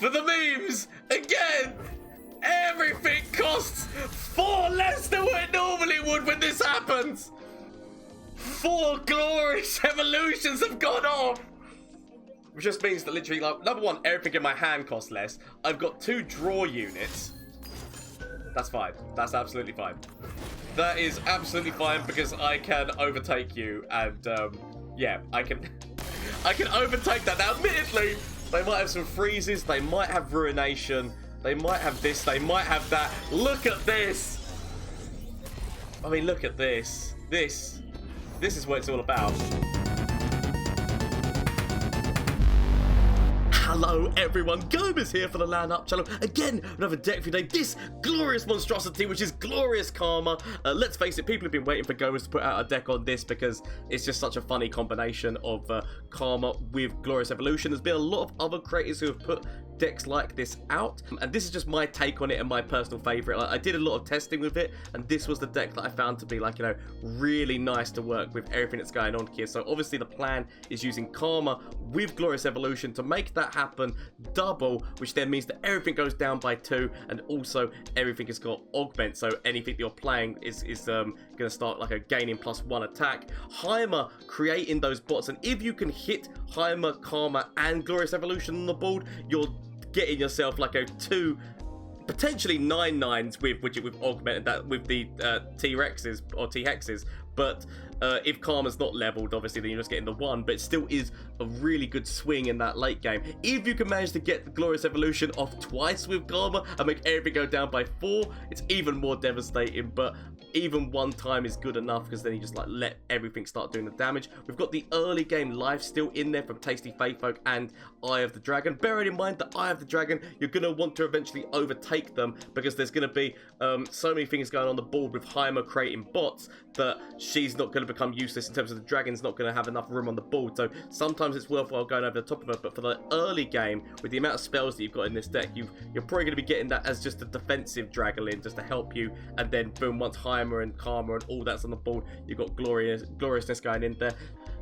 For the memes, again, everything costs 4 less than what it normally would when this happens. 4 glorious evolutions have gone off. Which just means that literally, like, number one, everything in my hand costs less. I've got 2 draw units. That's fine. That's absolutely fine. That is absolutely fine because I can overtake you, and yeah, I can overtake that. Now, admittedly, they might have some freezes, they might have ruination, they might have this, they might have that. Look at this. I mean, look at this. This is what it's all about. Hello everyone, Gomez here for the LAN Up channel. Again, another deck for you today. This glorious monstrosity, which is Glorious Karma. Let's face it, people have been waiting for Gomez to put out a deck on this because it's just such a funny combination of Karma with Glorious Evolution. There's been a lot of other creators who have put decks like this out, and this is just my take on it and my personal favorite. Like, I did a lot of testing with it, and this was the deck that I found to be, like, you know, really nice to work with everything that's going on here. So obviously the plan is using Karma with Glorious Evolution to make that happen double, which then means that everything goes down by 2, and also everything has got augments, so anything that you're playing is going to start like a gaining +1 attack. Heimer creating those bots, and if you can hit Heimer, Karma, and Glorious Evolution on the board, you're getting yourself like a 2, potentially 9/9s with augment and that with the T-Rexes or T-Hexes. But if Karma's not leveled, obviously, then you're just getting the 1, but it still is a really good swing in that late game. If you can manage to get the Glorious Evolution off twice with Karma and make everything go down by 4, it's even more devastating, but even 1 time is good enough because then you just like let everything start doing the damage. We've got the early game life still in there from Tasty Faithfolk and Eye of the Dragon. Bearing in mind that Eye of the Dragon, you're going to want to eventually overtake them because there's going to be so many things going on the board with Heimer creating bots that she's not going to become useless in terms of the dragon's not going to have enough room on the board. So sometimes it's worthwhile going over the top of her, but for the early game, with the amount of spells that you've got in this deck, you're probably going to be getting that as just a defensive Dragon just to help you, and then boom, once Heimer and Karma and all that's on the board, you've got gloriousness going in there.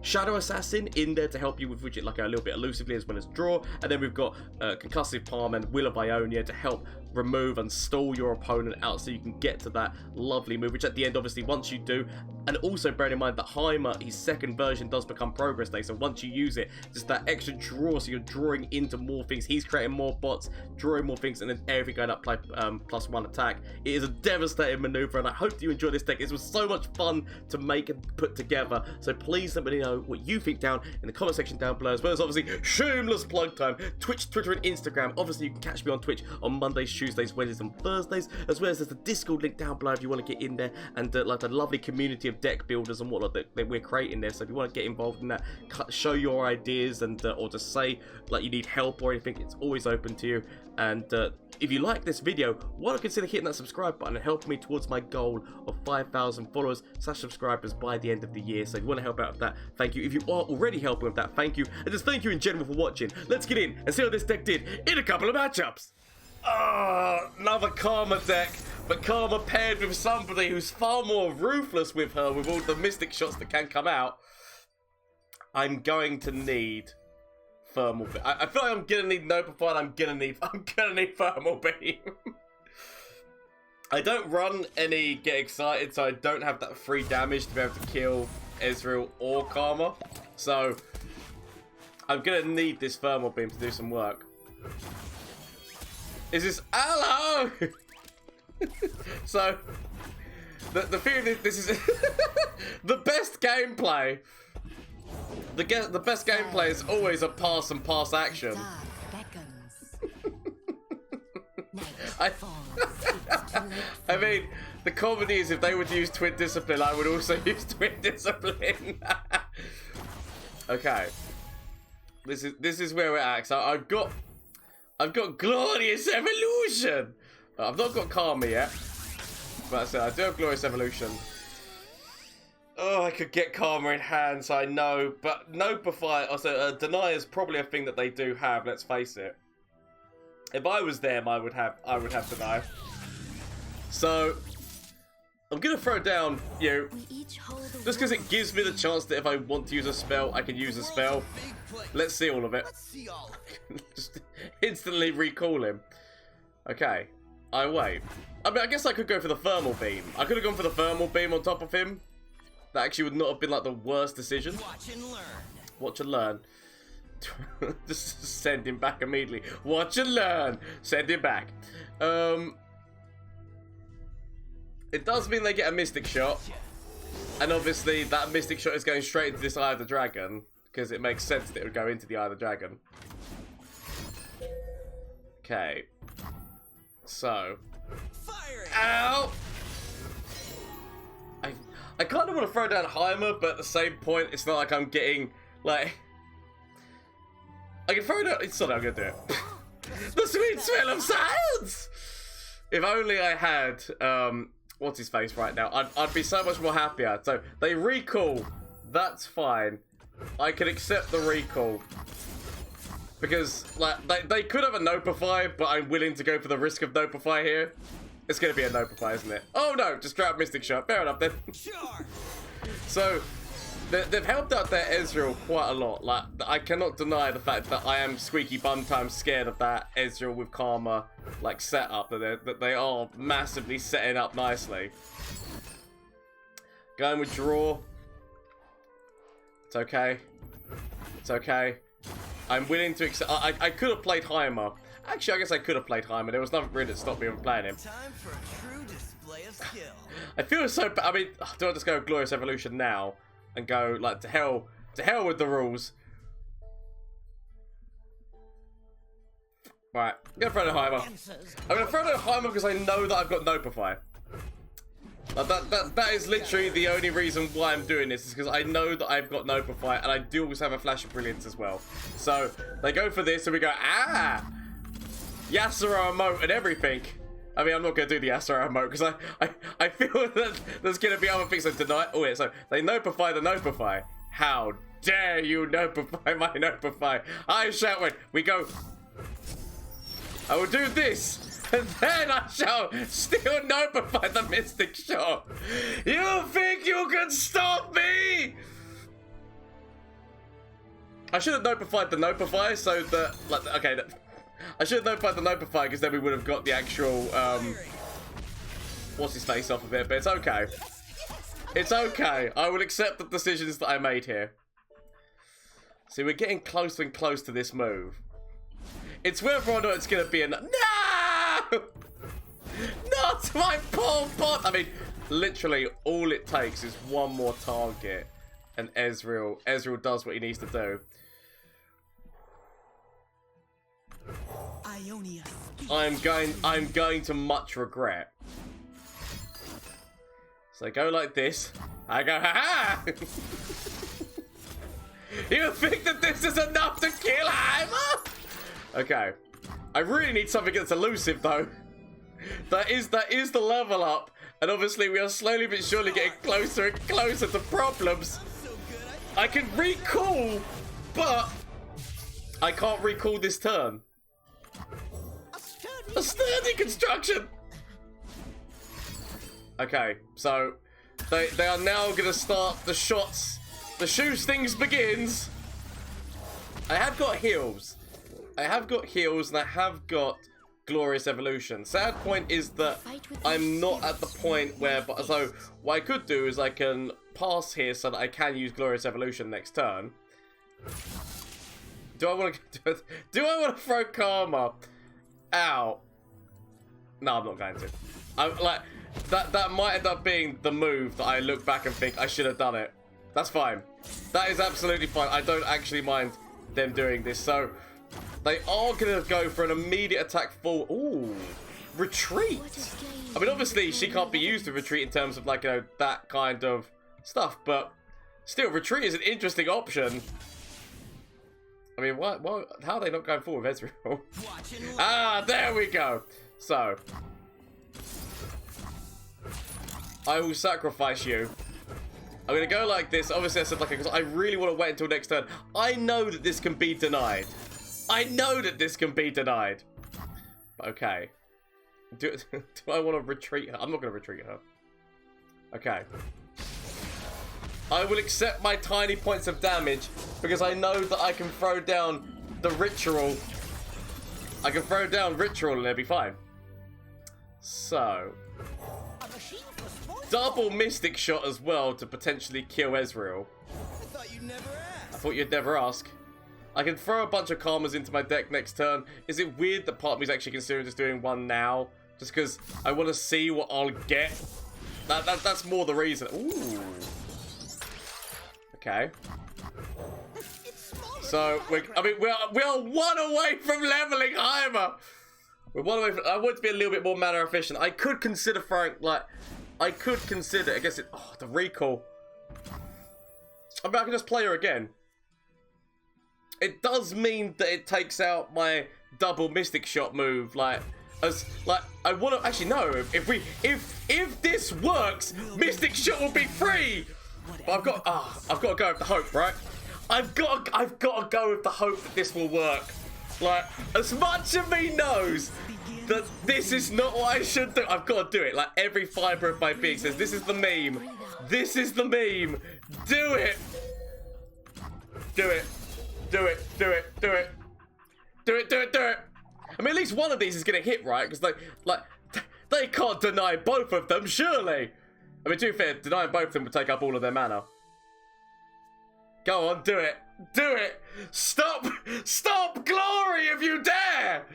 Shadow Assassin in there to help you with Widget like a little bit elusively as well as draw, and then we've got Concussive Palm and Will of Ionia to help remove and stall your opponent out so you can get to that lovely move, which at the end, obviously, once you do, and also bearing in mind that Heimer, his second version, does become Progress Day, so once you use it, just that extra draw, so you're drawing into more things, he's creating more bots, drawing more things, and then everything going up like +1 attack. It is a devastating maneuver, and I hope that you enjoy this deck. It was so much fun to make and put together, so please let me know what you think down in the comment section down below, as well as obviously shameless plug time, Twitch, Twitter, and Instagram. Obviously, you can catch me on Twitch on Mondays, Tuesdays, Wednesdays, and Thursdays, as well as there's the Discord link down below if you want to get in there, and like the lovely community of deck builders and whatnot that we're creating there. So if you want to get involved in that, show your ideas, and or just say like you need help or anything, it's always open to you. And if you like this video, why not consider hitting that subscribe button and helping me towards my goal of 5,000 followers / subscribers by the end of the year. So if you want to help out with that, thank you. If you are already helping with that, thank you. And just thank you in general for watching. Let's get in and see how this deck did in a couple of matchups. Another Karma deck, but Karma paired with somebody who's far more ruthless with her with all the mystic shots that can come out. I'm going to need Thermal Beam. I feel like I'm gonna need Notified. I'm gonna need Thermal Beam. I don't run any Get Excited, so I don't have that free damage to be able to kill Ezreal or Karma. So I'm gonna need this Thermal Beam to do some work. Is this hello? So the theory of this is the best gameplay. The best gameplay is always a pass and pass action. I mean, the comedy is if they would use Twin Discipline, I would also use Twin Discipline. Okay, this is where we're at. So I've got Glorious Evolution. I've not got Karma yet, but I said I do have Glorious Evolution. Oh, I could get Karma in hand, so I know, but Notify, also Deny is probably a thing that they do have. Let's face it. If I was them, I would have Deny. So I'm gonna throw down, you know, just because it gives me the chance that if I want to use a spell, I can use a spell. Let's see all of it. Just instantly recall him. Okay, I wait. I mean, I guess I could go for the thermal beam. I could have gone for the thermal beam on top of him. That actually would not have been like the worst decision. Watch and learn. Watch and learn. Just send him back immediately. Watch and learn. Send him back. It does mean they get a mystic shot. And obviously that mystic shot is going straight into this Eye of the Dragon. Because it makes sense that it would go into the Eye of the Dragon. Okay. So. Ow! I kind of want to throw down Heimer, but at the same point, it's not like I'm getting, like... I can throw down... It's not how I'm going to do it. The sweet smell of science! If only I had, what's his face right now, I'd be so much more happier. So, they recall. That's fine. I can accept the recall. Because, like, they could have a Nopify, but I'm willing to go for the risk of Nopify here. It's going to be a Nopify, isn't it? Oh, no, just grab Mystic Shot. Fair enough, then. Sure. So, they've helped out their Ezreal quite a lot. Like, I cannot deny the fact that I am squeaky bum time scared of that Ezreal with Karma, like, setup. That they are massively setting up nicely. Going with draw. It's okay. It's okay. I'm willing to accept. I could have played Heimer. Actually, I guess I could have played Heimer. There was nothing really that stopped me from playing him. Time for a true display of skill. I feel so bad. I mean, do I just go Glorious Evolution now and go like to hell with the rules? Right, I'm gonna throw the Heimer. I'm gonna throw the Heimer because I know that I've got Nopify. Like that is literally the only reason why I'm doing this, is because I know that I've got Nopify and I do always have a Flash of Brilliance as well. So they go for this and we go, ah! Yasuo emote and everything. I mean, I'm not going to do the Yasuo emote because I feel that there's going to be other things that deny. Oh, yeah, so they Nopify the Nopify. How dare you Nopify my Nopify? I shout when we go. I will do this, and then I shall still Nopify the Mystic Shot. You think you can stop me? I should have Notified the Nopify so that, like, okay. I should have notified the Nopify because then we would have got the actual, what's his face off of it, but it's okay. It's okay. I will accept the decisions that I made here. See, we're getting closer and close to this move. It's whether or not it's going to be enough. No! Not my poor bot! I mean, literally, all it takes is one more target and Ezreal does what he needs to do. I'm going to much regret. So I go like this. I go, ha-ha! You think that this is enough to kill Heimer? Okay. I really need something that's elusive though. That is the level up. And obviously we are slowly but surely getting closer and closer to problems. I can recall, but I can't recall this turn. A sturdy construction! Okay, so they are now going to start the shots. The shoe stings begins. I have got heals. I have got heals and I have got Glorious Evolution. Sad point is that I'm not at the point where, so what I could do is I can pass here so that I can use Glorious Evolution next turn. Do I want to throw Karma out? No, I'm not going to. Like that might end up being the move that I look back and think I should have done it. That's fine. That is absolutely fine. I don't actually mind them doing this. So they are gonna go for an immediate attack full. Ooh, retreat. I mean, obviously she can't be used to retreat in terms of like, you know, that kind of stuff, but still, retreat is an interesting option. I mean, what? How are they not going forward with Ezreal? Ah, there we go. So, I will sacrifice you. I'm going to go like this. Obviously, I said like, because I really want to wait until next turn. I know that this can be denied. I know that this can be denied. Okay. Do I want to retreat her? I'm not going to retreat her. Okay. I will accept my tiny points of damage because I know that I can throw down the ritual. I can throw down ritual and it'll be fine. So, double mystic shot as well to potentially kill Ezreal. I thought you'd never ask. I thought you'd never ask. I can throw a bunch of Karmas into my deck next turn. Is it weird that part of me is actually considering just doing one now? Just because I want to see what I'll get? That's more the reason. Ooh. Okay. So, we are one away from leveling Heimer. We're one away from... I want to be a little bit more mana efficient. I could consider throwing, like... I guess it... Oh, the recall. I mean, I can just play her again. It does mean that it takes out my double Mystic Shot move, I want to actually no. If this works, Mystic Shot will be free. But I've got to go with the hope, right? I've got to go with the hope that this will work. Like, as much of me knows that this is not what I should do, I've got to do it. Like, every fiber of my being says, this is the meme. This is the meme. Do it. Do it. Do it. Do it. Do it. Do it. Do it. Do it. I mean, at least one of these is going to hit, right? Because they can't deny both of them, surely. I mean, to be fair, denying both of them would take up all of their mana. Go on, do it. Do it. Stop. Stop glory if you dare.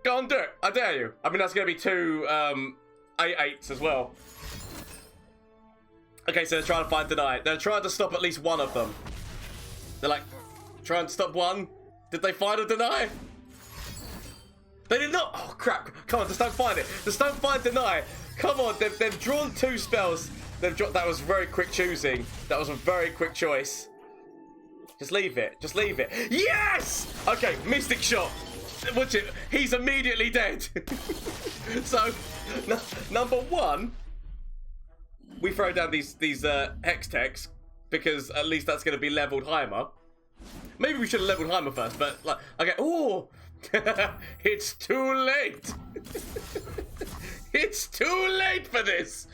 Go on, do it. I dare you. I mean, that's going to be two 8/8s as well. Okay, so they're trying to find deny. They're trying to stop at least one of them. They're like, trying to stop one. Did they find a deny? They did not. Oh, crap. Come on, just don't find it. Just don't find deny. Come on, they've drawn two spells. That was very quick choosing. That was a very quick choice. Just leave it. Just leave it. Yes! Okay, Mystic Shot. Watch it. He's immediately dead. So, number one, we throw down these Hex Techs because at least that's going to be leveled Heimer. Maybe we should have leveled Heimer first, but okay. Oh, it's too late. It's too late for this.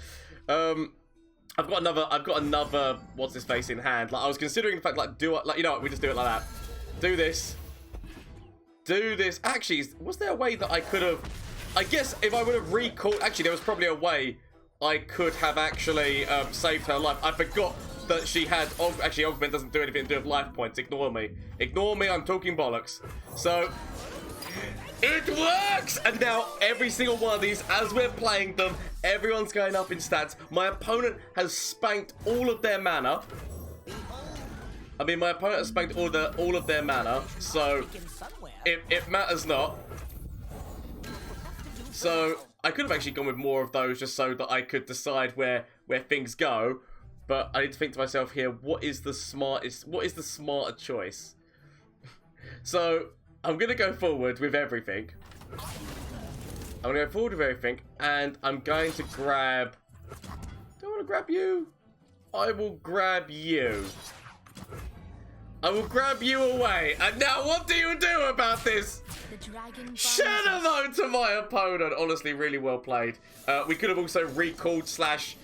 I've got another what's his face in hand. I was considering the fact you know what, we just do it like that. Do this. Do this. Actually, was there a way that I could have? I guess if I would have recalled. Actually, there was probably a way I could have actually saved her life. I forgot that she had. Actually, augment doesn't do anything to do with life points. Ignore me. Ignore me. I'm talking bollocks. So. It works! And now every single one of these, as we're playing them, everyone's going up in stats. My opponent has spanked all of their mana. I mean, my opponent has spanked all of their mana, so it matters not. So I could have actually gone with more of those just so that I could decide where things go. But I need to think to myself here, what is the smarter choice? So I'm going to go forward with everything. I'm going to go forward with everything. And I'm going to grab... Do I want to grab you? I will grab you. I will grab you away. And now what do you do about this? Shadow mode to my opponent. Honestly, really well played. We could have also recalled slash...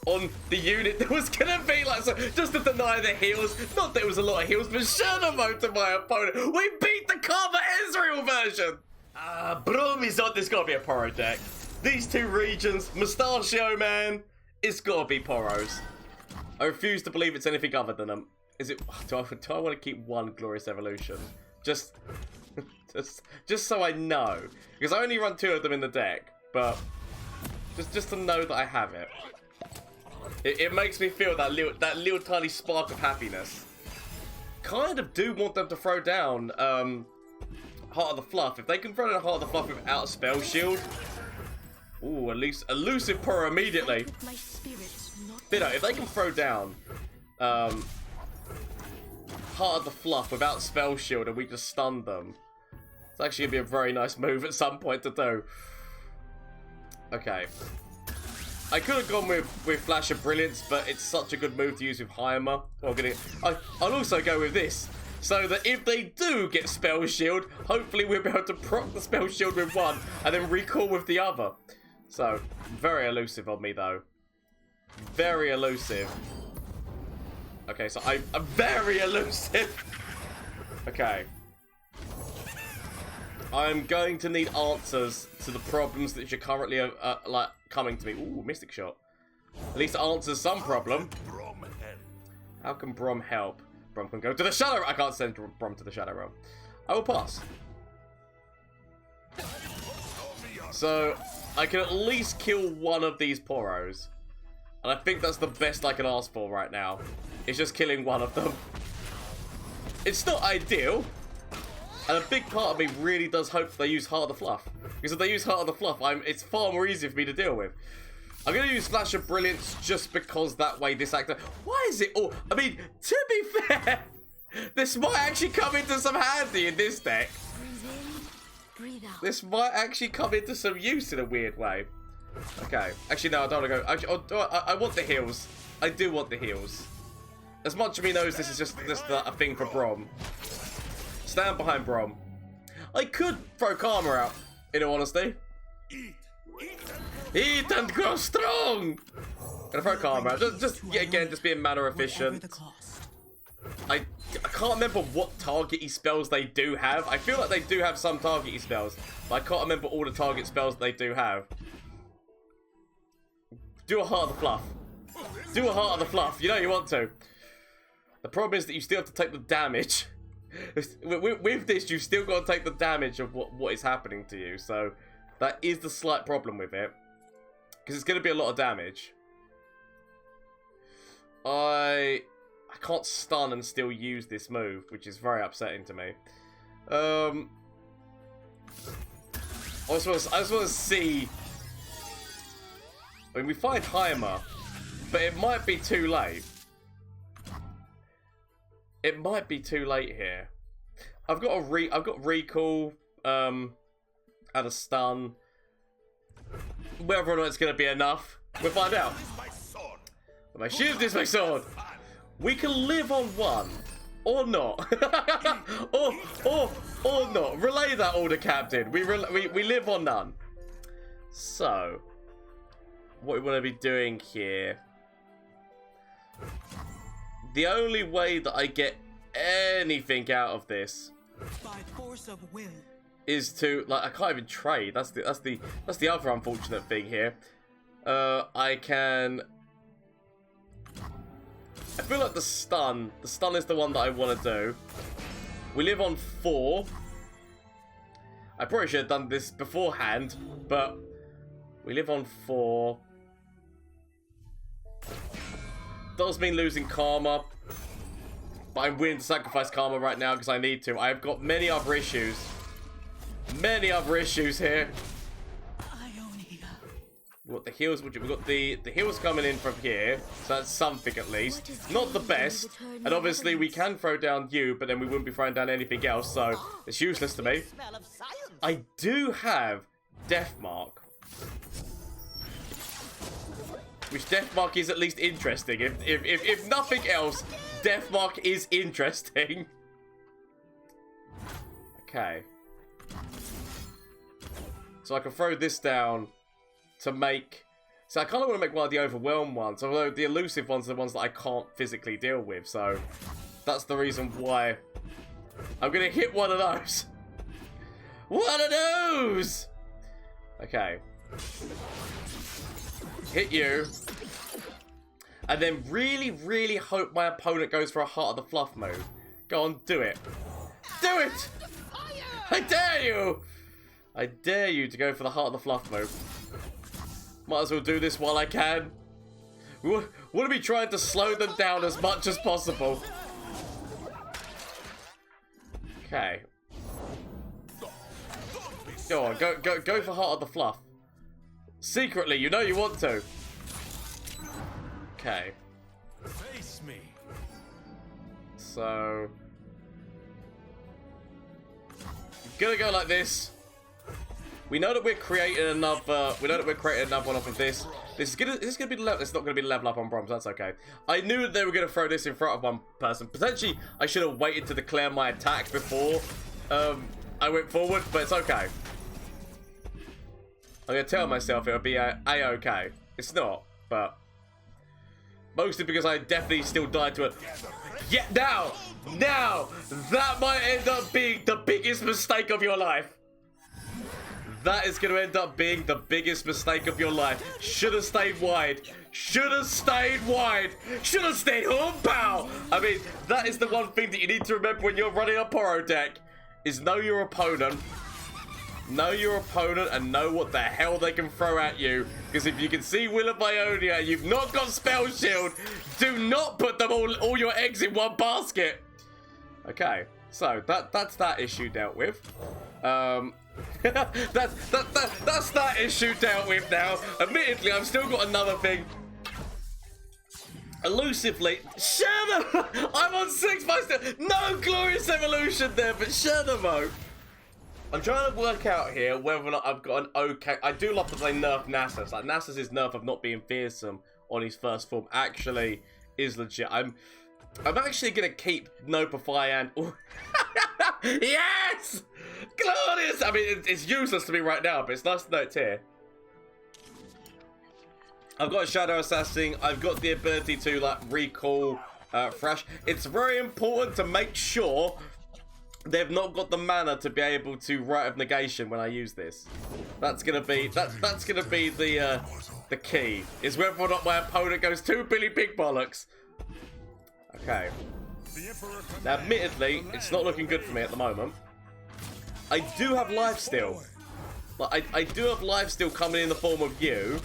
on the unit that was gonna be so just to deny the heals. Not that it was a lot of heals, but shadow mode to my opponent. We beat the Karma Ezreal version. Bromizot, there's gotta be a Poro deck. These two regions, Mustachio man, it's gotta be Poros. I refuse to believe it's anything other than them. Is it? Do I want to keep one Glorious Evolution? Just so I know, because I only run two of them in the deck, but just to know that I have it. It makes me feel that little tiny spark of happiness. Kind of do want them to throw down Heart of the Fluff. If they can throw down Heart of the Fluff without Spell Shield. Ooh, elusive Poro immediately. But no, if they can throw down Heart of the Fluff without Spell Shield and we just stun them, it's actually going to be a very nice move at some point to do. Okay. I could have gone with Flash of Brilliance, but it's such a good move to use with Heimer. I'll also go with this, so that if they do get Spell Shield, hopefully we'll be able to proc the Spell Shield with one, and then recall with the other. So, very elusive on me though. Very elusive. Okay, so I'm very elusive. Okay. I'm going to need answers to the problems that you're currently like coming to me. Ooh, Mystic Shot. At least it answers some problem. How can Brom help? Brom can go to the Shadow. I can't send Brom to the Shadow Realm. I will pass. So I can at least kill one of these Poros, and I think that's the best I can ask for right now. It's just killing one of them. It's not ideal. And a big part of me really does hope they use Heart of the Fluff. Because if they use Heart of the Fluff, it's far more easier for me to deal with. I'm going to use Flash of Brilliance just because that way this actor... Why is it all... I mean, to be fair, this might actually come into some handy in this deck. Breathe out. This might actually come into some use in a weird way. Okay. Actually, no, I don't want to go... Actually, I want the heals. I do want the heals. As much of me knows this is just a thing for Brom. Stand behind Brom. I could throw Karma out, in all honesty. Eat and grow strong! Gonna throw Karma out. Just again, just being mana efficient. I can't remember what targety spells they do have. I feel like they do have some targety spells, but I can't remember all the target spells they do have. Do a Heart of the Fluff. Do a Heart of the Fluff. You know you want to. The problem is that you still have to take the damage. With this, you've still got to take the damage of what is happening to you. So that is the slight problem with it. Because it's going to be a lot of damage. I can't stun and still use this move, which is very upsetting to me. I just want to see... I mean, we find Heimer, but it might be too late. It might be too late here. I've got recall, and a stun. Whether or not it's going to be enough, we'll find out. My shield is my sword. We can live on one, or not, or not. Relay that order, Captain. We live on none. So, what we want to be doing here. The only way that I get anything out of this By force of will. is to I can't even trade. That's the other unfortunate thing here. I feel like the stun is the one that I want to do. We live on 4. I probably should have done this beforehand, but we live on 4. Does mean losing Karma, but I'm willing to sacrifice Karma right now because I need to. I've got many other issues. Many other issues here. We've got the heals, we've got the heals coming in from here, so that's something at least. Not the best, and obviously we can throw down you, but then we wouldn't be throwing down anything else, so it's useless to me. I do have Deathmark. Which Deathmark is at least interesting. If nothing else, Deathmark is interesting. Okay. So I can throw this down to make... So I kind of want to make one of the overwhelmed ones, although the elusive ones are the ones that I can't physically deal with, so that's the reason why I'm going to hit one of those. One of those! Okay. Hit you. And then really, really hope my opponent goes for a Heart of the Fluff move. Go on, do it. Do it! I dare you! I dare you to go for the Heart of the Fluff move. Might as well do this while I can. We want to be trying to slow them down as much as possible. Okay. Go on, go for Heart of the Fluff. Secretly, you know you want to. Okay. Face me. So, gonna go like this. We know that we're creating another. We know that we're creating another one off of this. This is gonna be the level. It's not gonna be the level up on Bronze. That's okay. I knew that they were gonna throw this in front of one person. Potentially, I should have waited to declare my attack before I went forward, but it's okay. I'm gonna tell myself it'll be a-okay. It's not, but Mostly because I definitely still died to it. Yeah, now, that might end up being the biggest mistake of your life. That is going to end up being the biggest mistake of your life. Should have stayed wide. Should have stayed wide. Should have stayed home, pal. I mean, that is the one thing that you need to remember when you're running a Poro deck, is know your opponent. Know your opponent and know what the hell they can throw at you. Because if you can see Will of Ionia and you've not got Spell Shield, do not put them all your eggs in one basket. Okay, so that's that issue dealt with. That's that issue dealt with now. Admittedly, I've still got another thing. Elusively, shut up! I'm on 6 by still. No glorious evolution there, but shut up. I'm trying to work out here whether or not I've got an okay. I do love that they nerf Nasus. Like Nasus' nerf of not being fearsome on his first form actually is legit. I'm actually gonna keep Notify and yes, glorious. I mean, it's useless to me right now, but it's nice to know it's here. I've got a Shadow Assassin. I've got the ability to like recall Thresh. It's very important to make sure they've not got the mana to be able to Rite of Negation when I use this. That's gonna be that's gonna be the key. Is whether or not my opponent goes too Billy Big Bollocks. Okay. Now, admittedly, it's not looking good for me at the moment. I do have lifesteal. Like I do have lifesteal coming in the form of you.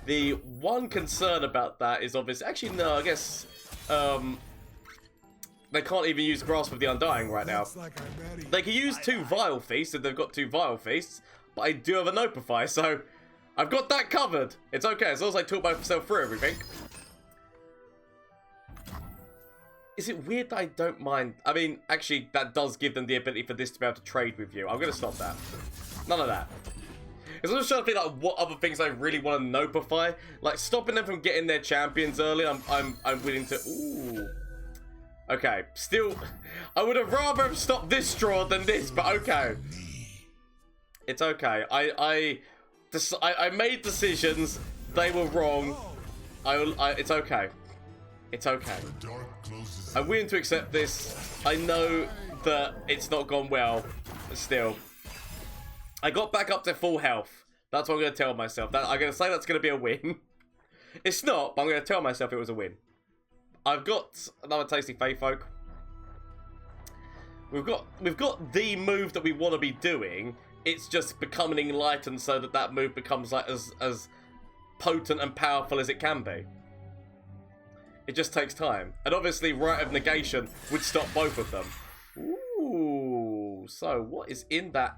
The one concern about that is obviously actually no, I guess they can't even use Grasp of the Undying right now. They can use 2 Vile Feasts if they've got 2 Vile Feasts, but I do have a Notify, so I've got that covered. It's okay, as long as I talk myself through everything. Is it weird that I don't mind? I mean, actually, that does give them the ability for this to be able to trade with you. I'm going to stop that. None of that. Because I'm just trying to think like what other things I really want to Notify. Like stopping them from getting their champions early. I'm willing to. Ooh. Okay, still, I would have rather have stopped this draw than this, but okay. It's okay. I made decisions. They were wrong. It's okay. It's okay. I'm willing to accept this. I know that it's not gone well, but still. I got back up to full health. That's what I'm going to tell myself. I'm going to say that's going to be a win. It's not, but I'm going to tell myself it was a win. I've got another tasty Fae Folk. We've got the move that we want to be doing. It's just becoming enlightened so that move becomes like as potent and powerful as it can be. It just takes time. And obviously Rite of Negation would stop both of them. Ooh, so what is in that?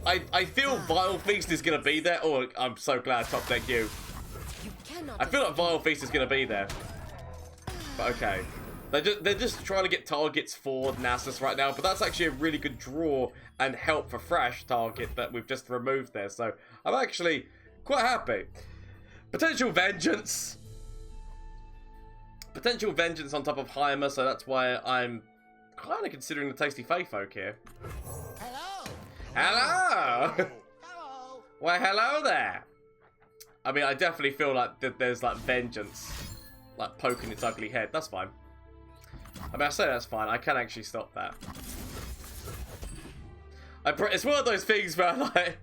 I feel Vile Feast is going to be there. Oh, I'm so glad top deck you. I feel like Vile Feast is going to be there. But okay. They're just trying to get targets for Nasus right now, but that's actually a really good draw and help for Thresh target that we've just removed there. So I'm actually quite happy. Potential Vengeance. Potential Vengeance on top of Heimer, so that's why I'm kind of considering the tasty Fae Folk here. Hello. Hello. Hello. Well, hello there. I mean, I definitely feel like there's like Vengeance, like poking its ugly head. That's fine. I mean, I say that's fine. I can actually stop that. It's one of those things where like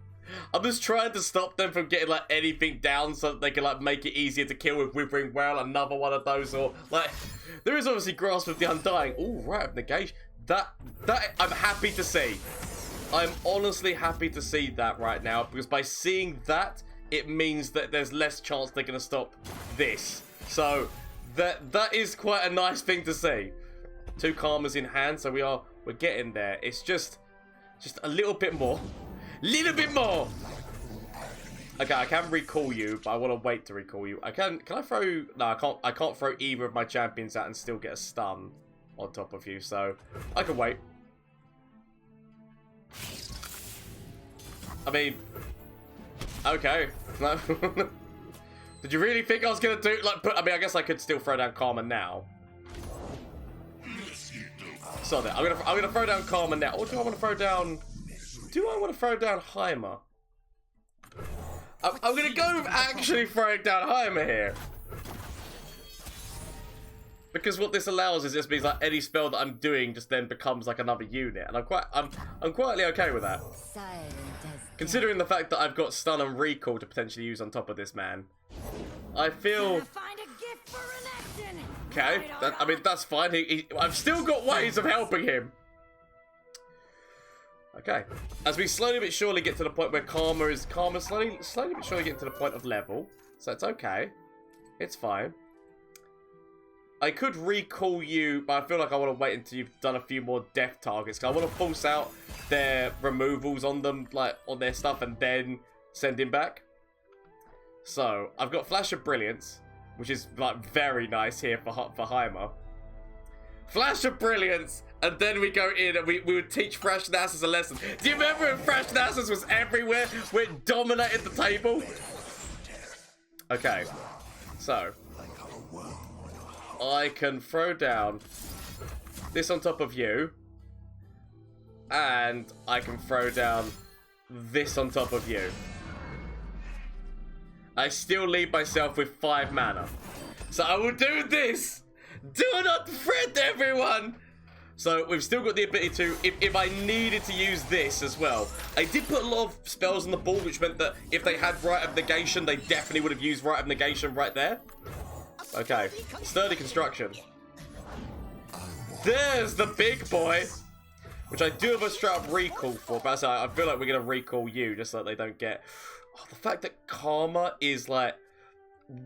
I'm just trying to stop them from getting like anything down so that they can like make it easier to kill with Withering Well, another one of those, or like there is obviously Grasp of the Undying. Ooh, Rite of Negation. That I'm happy to see. I'm honestly happy to see that right now, because by seeing that, it means that there's less chance they're gonna stop this. So that is quite a nice thing to see. 2 Karmas in hand, so we're getting there. It's just a little bit more. Little bit more. Okay, I can recall you, but I want to wait to recall you. Can I throw? No, I can't throw either of my champions out and still get a stun on top of you, so I can wait. I mean, okay. No. Did you really think I was gonna do like? I mean, I guess I could still throw down Karma now. So there, I'm gonna throw down Karma now. Or do I want to throw down? Do I want to throw down Heimer? I'm gonna go with actually throwing down Heimer here. Because what this allows is just means like any spell that I'm doing just then becomes like another unit, and I'm quietly okay with that. Considering the fact that I've got stun and recall to potentially use on top of this man, I feel okay. I mean that's fine. I've still got ways of helping him. Okay, as we slowly but surely get to the point where Karma slowly but surely getting to the point of level, so it's okay. It's fine. I could recall you, but I feel like I want to wait until you've done a few more death targets. Cause I want to force out their removals on them, like on their stuff, and then send him back. So I've got Flash of Brilliance, which is like very nice here for Heimer. Flash of Brilliance, and then we go in and we would teach Thresh Nasus a lesson. Do you remember when Thresh Nasus was everywhere? We dominated the table. Okay, so I can throw down this on top of you, and I can throw down this on top of you. I still leave myself with 5 mana. So I will do this. Do not fret, everyone. So we've still got the ability to, if I needed to use this as well. I did put a lot of spells on the board, which meant that if they had Rite of Negation, they definitely would have used Rite of Negation right there. Okay, Sturdy Construction. There's the big boy, which I do have a straight up recall for, but I feel like we're going to recall you just so that they don't get... Oh, the fact that Karma is like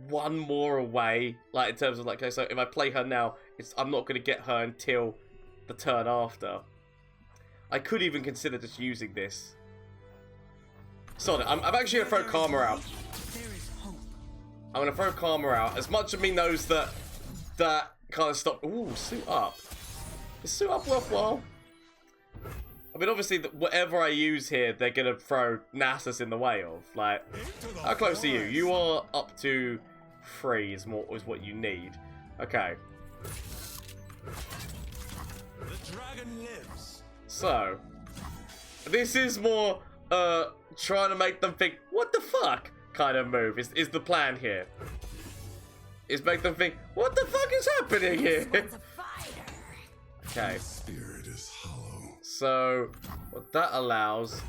1 more away, like in terms of like, okay, so if I play her now, I'm not going to get her until the turn after. I could even consider just using this. Sorry, I'm actually going to throw Karma out. I'm going to throw Karma out. As much of me knows that kind of stop... Ooh, Suit Up. Is Suit Up worthwhile? I mean, obviously, whatever I use here, they're going to throw Nasus in the way of. Like, how close are you? You are up to 3 is what you need. Okay. The dragon lives. So, this is more trying to make them think, what the fuck? Kind of move is the plan here. Is make them think, what the fuck is happening here? Okay. Spirit is hollow. So what that allows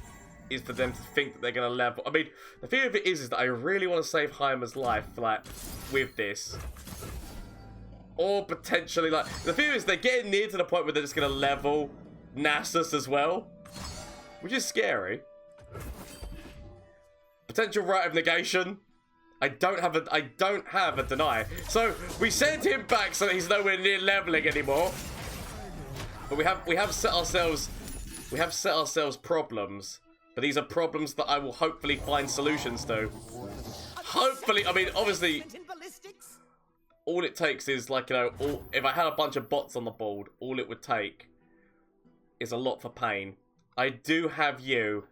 is for them to think that they're gonna level. I mean, the thing of it is that I really want to save Heimer's life, like with this, or potentially like the thing is they're getting near to the point where they're just gonna level Nasus as well, which is scary. Potential Rite of Negation. I don't have a deny. So we send him back so that he's nowhere near leveling anymore. But we have set ourselves problems. But these are problems that I will hopefully find solutions to. Hopefully, I mean obviously all it takes is like, you know, if I had a bunch of bots on the board, all it would take is a lot for pain. I do have you.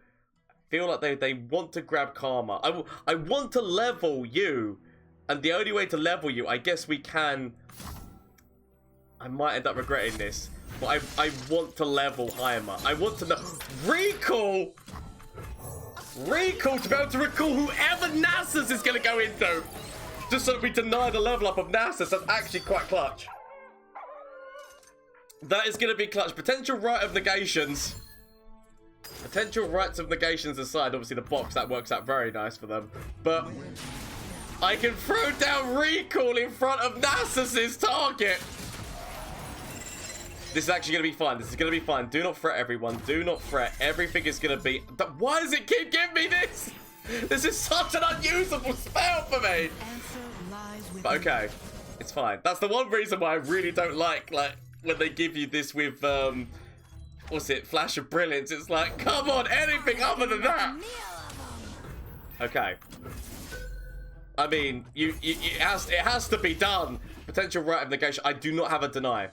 Feel like they want to grab Karma. I want to level you, and the only way to level you, I guess we can. I might end up regretting this, but I want to level Heimer. I want to know recall to be able to recall whoever Nasus is going to go into, just so that we deny the level up of Nasus. That's actually quite clutch. That is going to be clutch. Potential Rite of Negations. Potential Rites of Negations aside, obviously the box, that works out very nice for them. But I can throw down recall in front of Nasus's target. This is actually going to be fine. This is going to be fine. Do not fret, everyone. Do not fret. Everything is going to be... Why does it keep giving me this? This is such an unusable spell for me. But okay. It's fine. That's the one reason why I really don't like when they give you this with... what's it? Flash of Brilliance. It's like, come on, anything other than that. Okay. I mean, it has to be done. Potential Rite of Negation. I do not have a deny.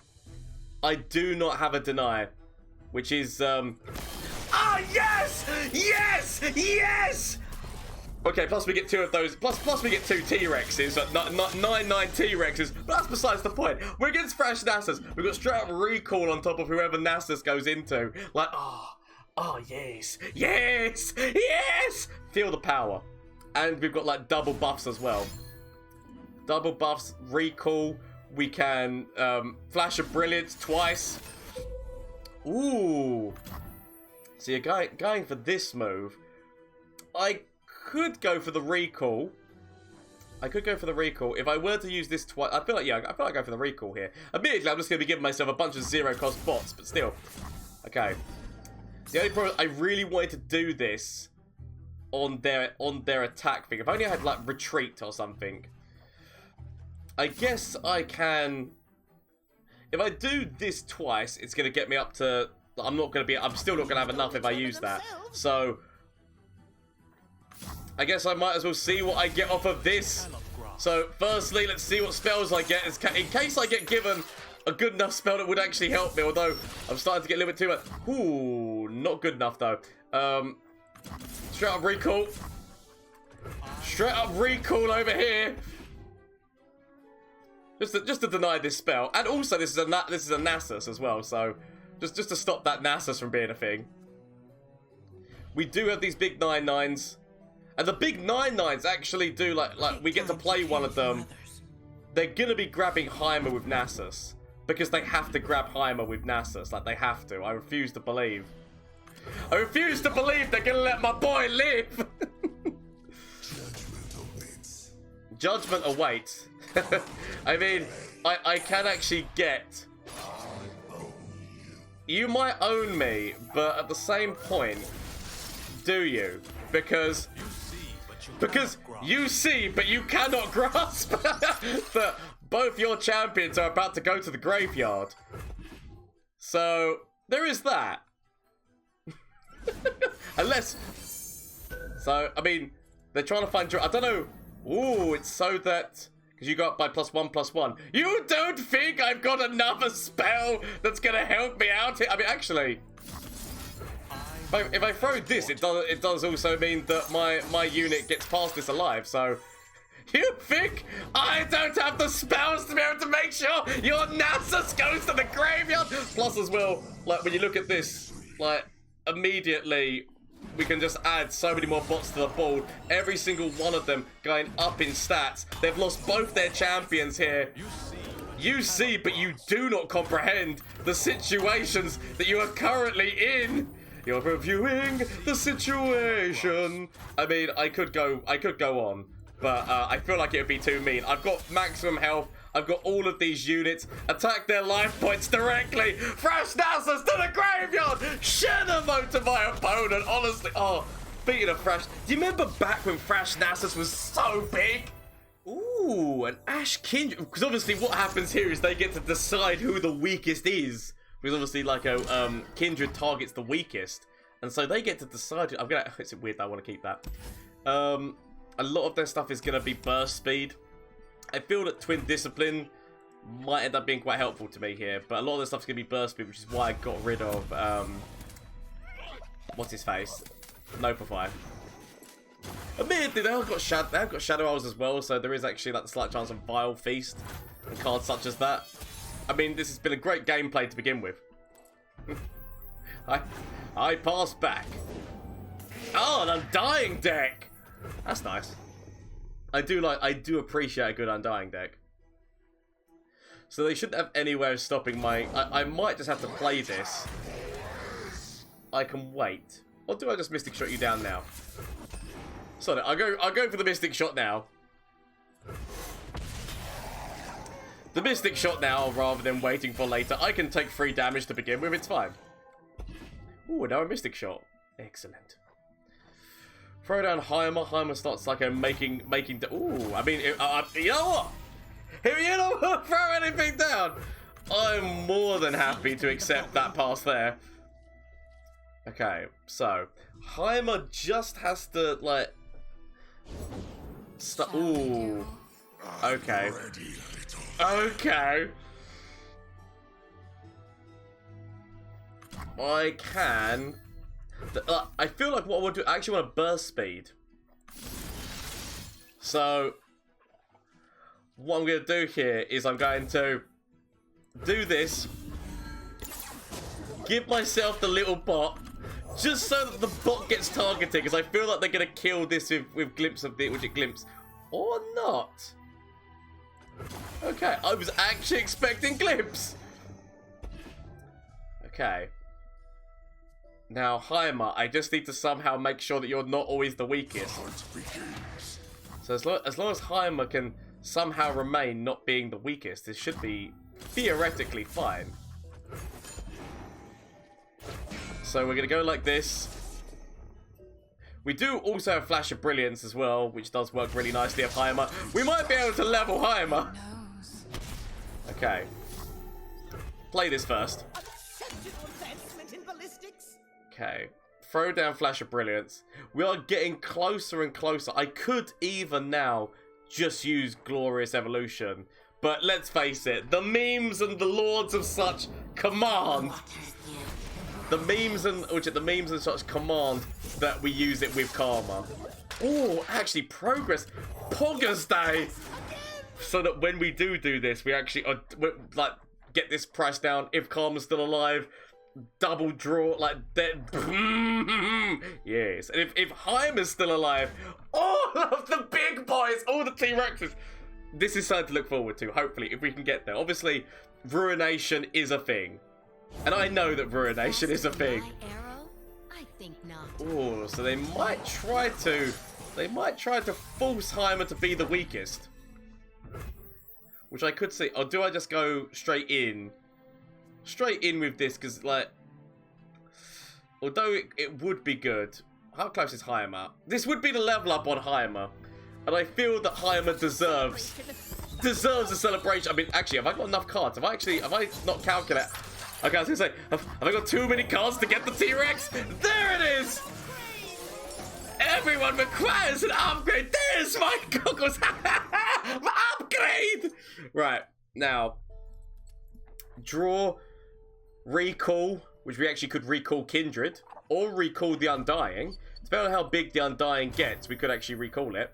I do not have a deny, which is ah, yes, yes, yes. Okay, plus we get 2 of those. Plus we get 2 T-Rexes, not 9 T-Rexes. But that's besides the point. We're against Thresh Nasus. We've got straight up recall on top of whoever Nasus goes into. Like, oh yes, yes, yes. Feel the power, and we've got like double buffs as well. Double buffs, recall. We can Flash of Brilliance twice. Ooh. So you're going for this move. I could go for the recall. If I were to use this twice, I feel like I go for the recall here. Admittedly, I'm just going to be giving myself a bunch of zero-cost bots, but still. Okay. The only problem, I really wanted to do this on their attack thing. If only I had, like, retreat or something. I guess I can... If I do this twice, it's going to get me up to... I'm still not going to have enough if I use that. So... I guess I might as well see what I get off of this. So, firstly, let's see what spells I get. In case I get given a good enough spell that would actually help me, although I'm starting to get a little bit too much. Ooh, not good enough, though. Straight up recall. Straight up recall over here. Just to deny this spell. And also, this is a Nasus as well, so just to stop that Nasus from being a thing. We do have these big 9/9s. And the big 9/9s actually do, like we get to play one of them. They're going to be grabbing Heimer with Nasus. Because they have to grab Heimer with Nasus. Like, they have to. I refuse to believe. I refuse to believe they're going to let my boy live. Judgment awaits. I mean, I can actually get... You might own me, but at the same point, do you? Because you see, but you cannot grasp that both your champions are about to go to the graveyard. So, there is that. Unless... So, I mean, they're trying to find... I don't know. Ooh, it's so that... Because you got by +1/+1. You don't think I've got another spell that's going to help me out here? I mean, actually... If I throw this, it does also mean that my unit gets past this alive, so... You think I don't have the spells to be able to make sure your Nasus goes to the graveyard? Plus as well, like, when you look at this, like, immediately, we can just add so many more bots to the board. Every single one of them going up in stats. They've lost both their champions here. You see, but you do not comprehend the situations that you are currently in. You're reviewing the situation. I mean, I could go on, but I feel like it would be too mean. I've got maximum health. I've got all of these units. Attack their life points directly. Thresh Nasus to the graveyard. Shed a vote to my opponent. Honestly, oh, speaking of Thresh, do you remember back when Thresh Nasus was so big? Ooh, an Ashe Kindred. Because obviously, what happens here is they get to decide who the weakest is. Because obviously, like a Kindred targets the weakest, and so they get to decide. It's weird that I want to keep that. A lot of their stuff is gonna be burst speed. I feel that Twin Discipline might end up being quite helpful to me here, but a lot of the stuff's gonna be burst speed, which is why I got rid of what's his face, Nopify. Admittedly, they have got Shadow Owls as well, so there is actually like the slight chance of Vile Feast and cards such as that. I mean, this has been a great gameplay to begin with. I pass back. Oh, an Undying deck. That's nice. I do appreciate a good Undying deck. So they shouldn't have any way of stopping my... I might just have to play this. I can wait. Or do I just Mystic Shot you down now? Sorry, I'll go for the Mystic Shot now. The Mystic Shot now, rather than waiting for later. I can take 3 damage to begin with, it's fine. Ooh, now a Mystic Shot. Excellent. Throw down Heimer. Heimer starts like a making. Ooh, I mean, you know what? If you don't want to throw anything down, I'm more than happy to accept that pass there. Okay, so Heimer just has to like. Ooh. Okay. Okay. I can. I feel like what I want to do, I actually want to burst speed. So, what I'm going to do here is I'm going to do this. Give myself the little bot. Just so that the bot gets targeted. Because I feel like they're going to kill this with Glimpse of the, which it glimpse. Or not. Okay, I was actually expecting Glimpse. Okay. Now, Heimer, I just need to somehow make sure that you're not always the weakest. So as long as Heimer can somehow remain not being the weakest, this should be theoretically fine. So we're going to go like this. We do also have Flash of Brilliance as well, which does work really nicely of Heimer. We might be able to level Heimer. Okay. Play this first. Okay. Throw down Flash of Brilliance. We are getting closer and closer. I could even now just use Glorious Evolution. But let's face it, the memes and the lords of such command. The memes and such command that we use it with Karma. Oh, actually progress. Poggers Day. So that when we do this, we actually like get this price down if Karma's still alive. Double draw like that. Yes. And if Heimer's still alive, all of the big boys, all the T-Rexes. This is something to look forward to, hopefully, if we can get there. Obviously, Ruination is a thing. And I know that Ruination is a thing. I think not. Oh, so they might try to force Heimer to be the weakest. Which I could see. Or do I just go straight in? Straight in with this, because, like, although it would be good. How close is Heimer? This would be the level up on Heimer. And I feel that Heimer deserves a celebration. I mean, actually, have I got enough cards? Have I not calculated? Okay, I was gonna say, have I got too many cards to get the T-Rex? There it is! Everyone requires an upgrade. There's my goggles. My upgrade! Right, now, draw, recall, which we actually could recall Kindred, or recall the Undying. Depending on how big the Undying gets, we could actually recall it.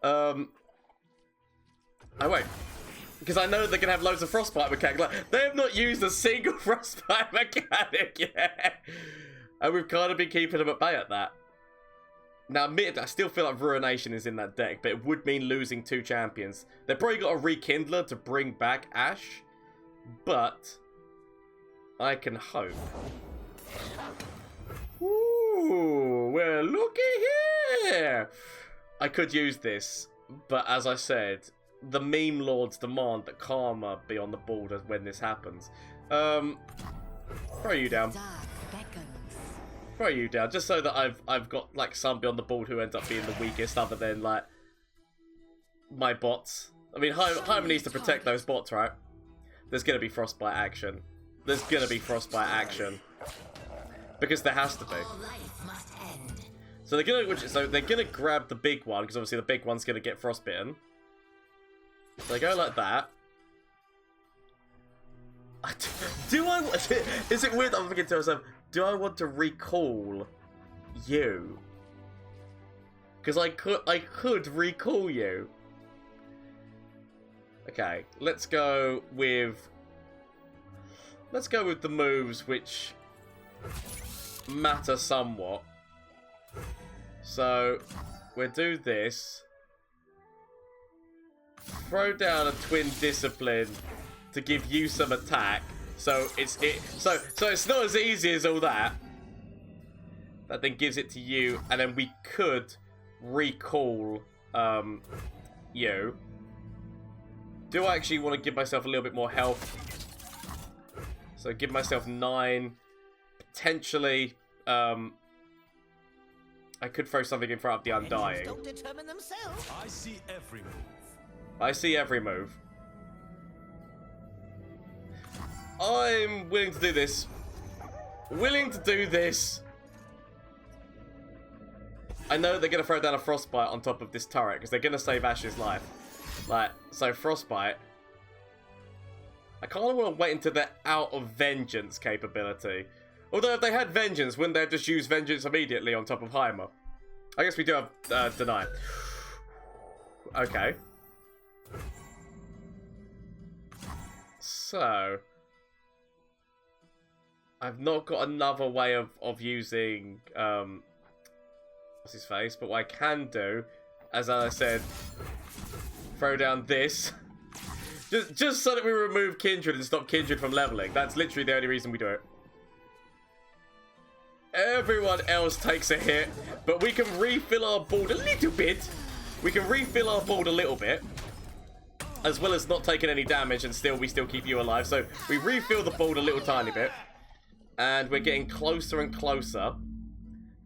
Oh wait, because I know they're going to have loads of Frostbite mechanics. Like, they have not used a single Frostbite mechanic yet. And we've kind of been keeping them at bay at that. Now, admit, I still feel like Ruination is in that deck, but it would mean losing 2 champions. They've probably got a Rekindler to bring back Ashe, but I can hope. Ooh, well, looky here. I could use this, but as I said, the meme lords demand that Karma be on the board when this happens. Throw you down. Throw you down, just so that I've got like somebody on the board who ends up being the weakest, other than like my bots. I mean, Heimer needs to protect those bots, right? There's gonna be Frostbite action. There's gonna be Frostbite action because there has to be. So they're gonna grab the big one, because obviously the big one's gonna get frostbitten. So they go like that. Is it weird that I'm thinking to myself, do I want to recall you? Because I could recall you. Okay, let's go with the moves which matter somewhat. So we'll do this. Throw down a Twin Discipline to give you some attack. So it's not as easy as all that. That then gives it to you, and then we could recall you. Do I actually want to give myself a little bit more health? So give myself 9. Potentially, I could throw something in front of the Undying. Don't determine themselves. I see every move. I see every move. I'm willing to do this. Willing to do this. I know they're going to throw down a Frostbite on top of this turret, because they're going to save Ashe's life. Like, so Frostbite. I kind of want to wait until they're out of Vengeance capability. Although if they had Vengeance, wouldn't they just use Vengeance immediately on top of Heimer? I guess we do have Deny. Okay. So, I've not got another way of using what's his face, but what I can do, as I said, throw down this Just so that we remove Kindred and stop Kindred from leveling. That's literally the only reason we do it. Everyone else takes a hit, but we can refill our board a little bit. We can refill our board a little bit, as well as not taking any damage, and we still keep you alive. So we refill the board a little tiny bit, and we're getting closer and closer.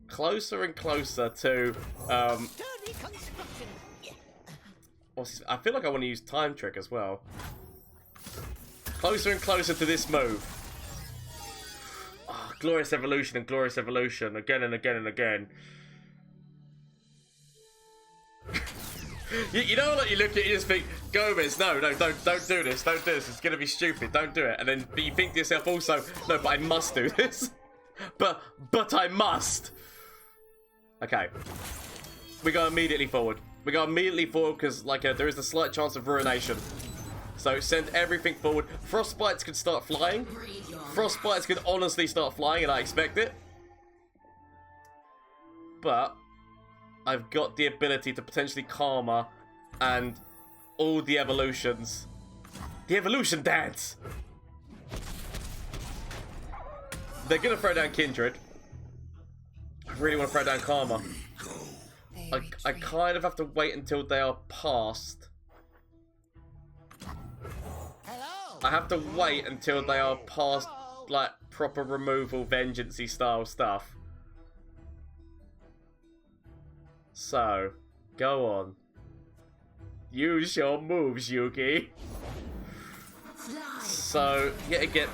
Closer and closer to, I feel like I want to use Time Trick as well. Closer and closer to this move. Oh, Glorious Evolution and Glorious Evolution again and again and again. you know, like, you look at it, you just think, Gomez, no, don't do this, don't do this, it's gonna be stupid, don't do it. And then you think to yourself also, no, but I must do this. but I must. Okay. We go immediately forward. We go immediately forward because, like, there is a slight chance of ruination. So send everything forward. Frostbites could start flying. Frostbites could honestly start flying, and I expect it. But I've got the ability to potentially Karma and all the evolutions. The evolution dance! They're going to throw down Kindred. I really want to throw down Karma. I kind of have to wait until they are past. I have to wait until they are past, like, proper removal, vengeance-y style stuff. So, go on. Use your moves, Yugi. So, yet again,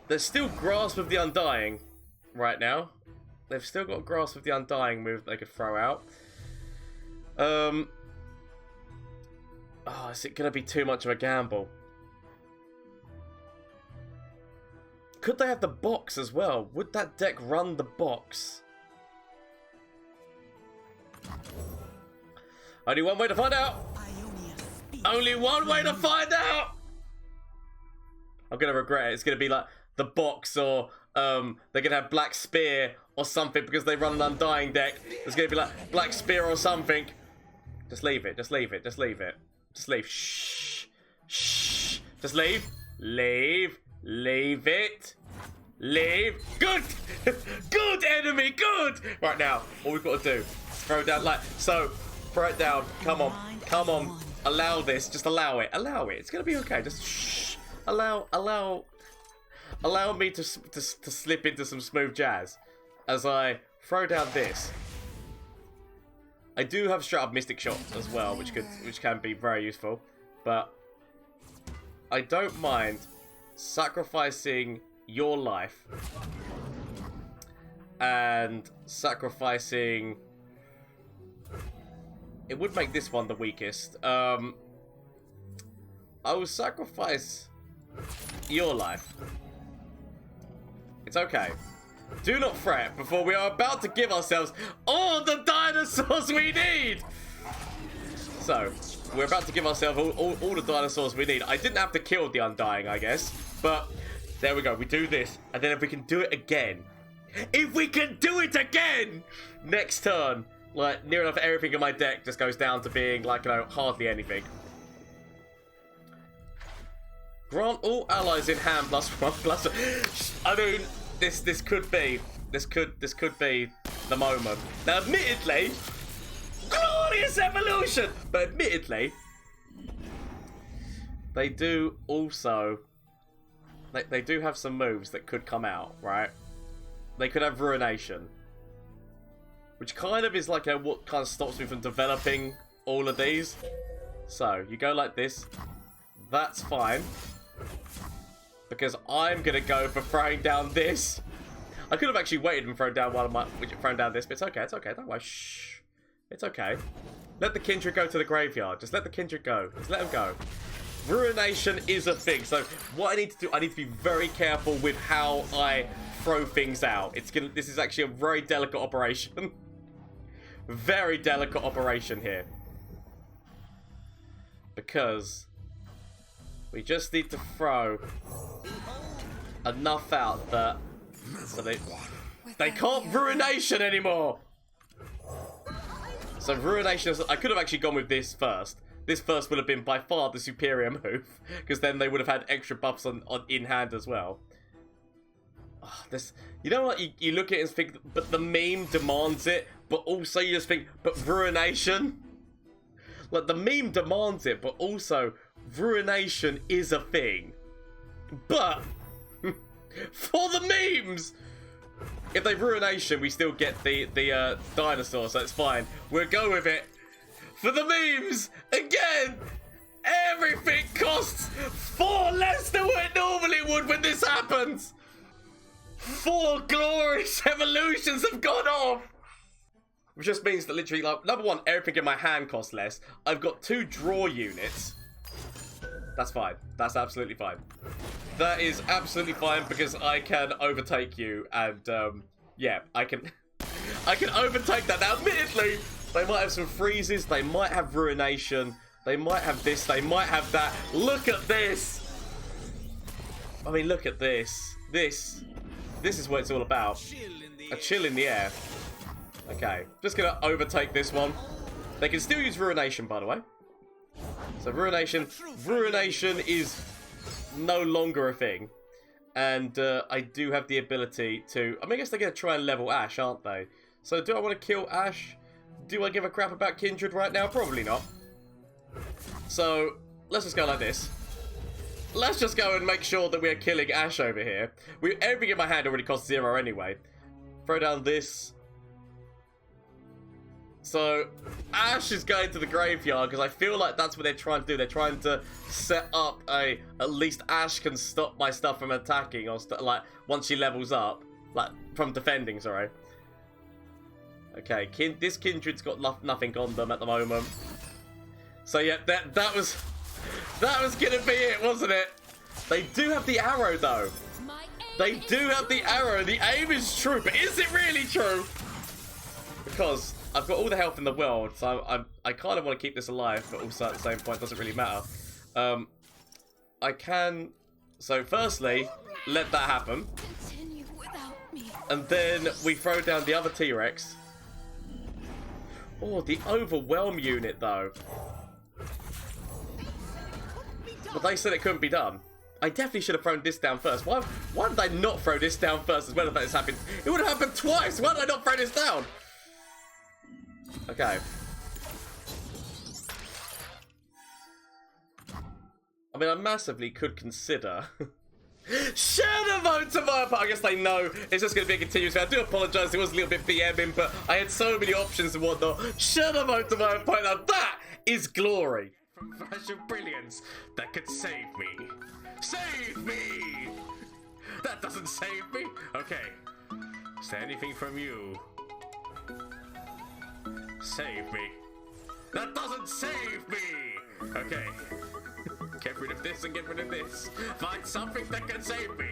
they're still Grasp of the Undying right now. They've still got Grasp of the Undying move they could throw out. Oh, is it going to be too much of a gamble? Could they have the box as well? Would that deck run the box? Only one way to find out! Only one way to find out! I'm going to regret it. It's going to be like the box, or they're going to have Black Spear or something because they run an Undying deck. It's going to be like Black Spear or something. Just leave it. Just leave it. Just leave it. Just leave. Shh. Shh. Just leave. Leave. Leave it. Leave. Good. Good, enemy. Good. Right now, all we've got to do is throw down, like, so, throw it down. Come on. Come on. Allow this. Just allow it. Allow it. It's going to be okay. Just shh. Allow me to slip into some smooth jazz as I throw down this. I do have straight up Mystic Shot as well, which can be very useful, but I don't mind sacrificing your life and sacrificing. It would make this one the weakest. I will sacrifice your life. It's okay. Do not fret, before we are about to give ourselves all the dinosaurs we need! So, we're about to give ourselves all the dinosaurs we need. I didn't have to kill the Undying, I guess. But, there we go. We do this. And then if we can do it again. If we can do it again! Next turn, like, near enough everything in my deck just goes down to being, like, you know, hardly anything. Grant all allies in hand +1/+1. I mean, this could be the moment. Now, admittedly, glorious evolution, but admittedly, they do also they do have some moves that could come out, right? They could have Ruination, which kind of is like what kind of stops me from developing all of these. So you go like this. That's fine. Because I'm going to go for throwing down this. I could have actually waited and thrown down thrown down this, but it's okay, don't worry. Shh. It's okay. Let the Kindred go to the graveyard. Just let the Kindred go. Just let them go. Ruination is a thing. So what I need to do, I need to be very careful with how I throw things out. This is actually a very delicate operation. Very delicate operation here. Because we just need to throw enough out that so they can't Ruination anymore. So Ruination is, I could have actually gone with this first, this first would have been by far the superior move, because then they would have had extra buffs on in hand as well. Oh, this, you know what? You look at it and think, but the meme demands it, but also you just think, but Ruination. Like the meme demands it, but also Ruination is a thing. But for the memes, if they Ruination, we still get the dinosaur, so it's fine. We'll go with it. For the memes, again, everything costs 4 less than what it normally would when this happens. 4 glorious evolutions have gone off. Which just means that literally, like, number one, everything in my hand costs less. I've got 2 draw units. That's fine. That's absolutely fine. That is absolutely fine because I can overtake you, and yeah, I can overtake that. Now, admittedly, they might have some freezes, they might have Ruination, they might have this, they might have that. Look at this! I mean, look at this. This is what it's all about. A chill in the air. Okay, just gonna overtake this one. They can still use Ruination, by the way. So Ruination is no longer a thing. And I do have the ability to... I mean, I guess they're going to try and level Ashe, aren't they? So do I want to kill Ashe? Do I give a crap about Kindred right now? Probably not. So let's just go like this. Let's just go and make sure that we're killing Ashe over here. Everything in my hand already costs 0 anyway. Throw down this. So Ashe is going to the graveyard because I feel like that's what they're trying to do. They're trying to set up at least Ashe can stop my stuff from attacking, or like once she levels up, like from defending. Sorry. Okay, this Kindred's got nothing on them at the moment. So yeah, that was gonna be it, wasn't it? They do have the arrow though. They do have the arrow. The aim is true, but is it really true? Because I've got all the health in the world, so I kind of want to keep this alive, but also at the same point, it doesn't really matter. I can... So firstly, let that happen. And then we throw down the other T-Rex. Oh, the Overwhelm unit, though. But they said it couldn't be done. I definitely should have thrown this down first. Why did I not throw this down first as well if that has happened? It would have happened twice! Why did I not throw this down? Okay. I mean, I massively could consider... Share the vote to my part. I guess they know it's just going to be a continuous. I do apologise, it was a little bit BMing, but I had so many options and whatnot. Share the vote to my opponent. Now that is glory. From Flash of Brilliance, that could save me. Save me! That doesn't save me. Okay. Is there anything from you? Save me. That doesn't save me! Okay. Get rid of this and get rid of this. Find something that can save me.